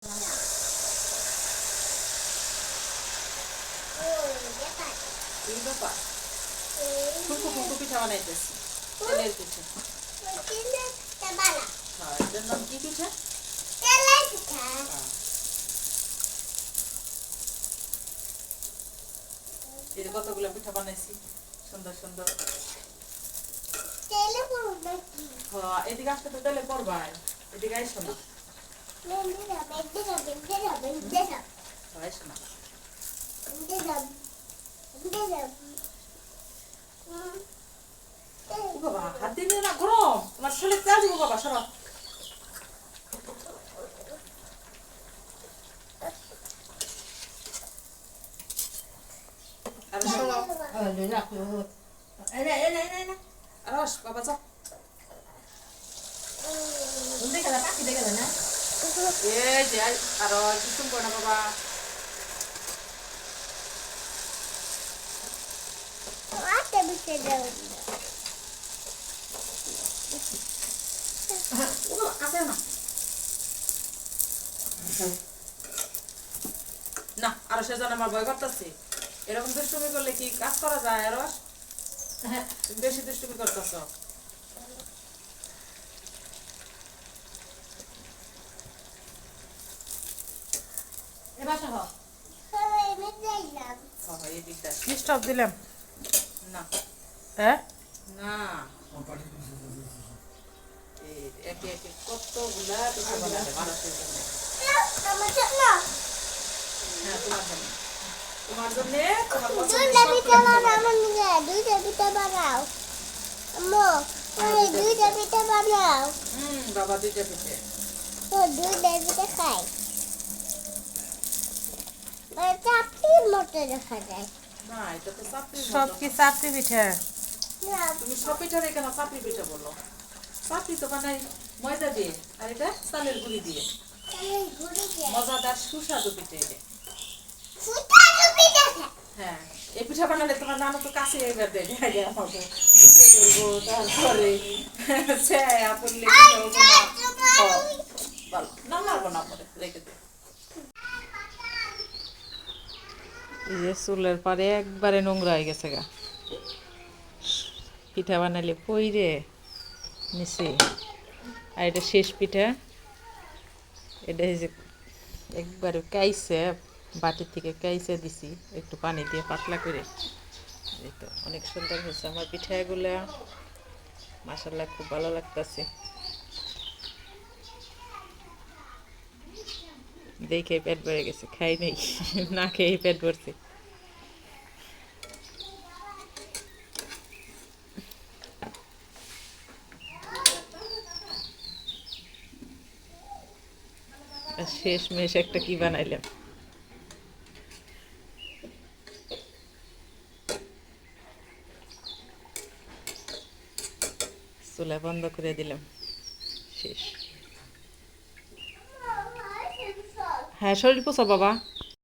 ফুলকো পিঠা বানাইতেছি, তেলের পিঠা। এটার নাম কি পিঠা? এই যে কতগুলো পিঠা বানাইছি, সুন্দর সুন্দর। এদিকে আসতে তো তেলে পড়বাই, এদিকে আইসো না, আইসো না। বাবা হাত দিলে না, গরম, তোমার ছেলে তেল দিব বাবা, সরো। আর সরো, রস বাবা যাও। এই যে আরো কিছু করো না বাবা। না আরো সেজন্য আমার ভয় করতেছি, এরকম দুষ্টুমি করলে কি কাজ করা যায়? আরো বেশি দুষ্টুমি করতেছ। স্টপ দিলাম না, হ্যাঁ না, একে একে কতগুলা পিঠা বানাবে মানুষের জন্য। হ্যাঁ তোমার জন্য, তোমার জন্য, তোমার দুইটা পিঠা বানাও আম্মু, দুইটা পিঠা বানাও। বাবা দুইটা পিঠে, দুইটা পিঠা খাই। চাপটির মতো দেখা যায় না, এটা তো চাপটি, সব কি চাপটি পিঠা? তুমি সব পিঠা কেন চাপটি পিঠা বলো? চাপটি তো বানাই ময়দা দিয়ে, আর এটা চালের গুঁড়ি দিয়ে, মজাদার সুস্বাদু পিঠা। হ্যাঁ, এই পিঠা বানালে তোমার নানু তো কাছে এবার দেয়, আমাকে করবো, তারপরে না মারবো না, পরে রেখে দেবো। এই যে চুলের পারে একবারে নোংরা হয়ে গেছে গা, পিঠা বানালে পইরে নিচে। আর এটা শেষ পিঠা, এটা এই যে একবারে কাইছে, বাটির থেকে কাইছে দিছি একটু পানি দিয়ে পাতলা করে। এই তো অনেক সুন্দর হয়েছে আমার পিঠাগুলা, মাশাআল্লাহ খুব ভালো লাগতেছে দেখে। পেট ভরে গেছে, খাই নাই, না খেয়ে পেট ভরছে। শেষ মেশ একটা কি বানাইলাম, চুলা বন্ধ করে দিলাম, শেষ। হ্যাঁ শরীর পোষা বাবা।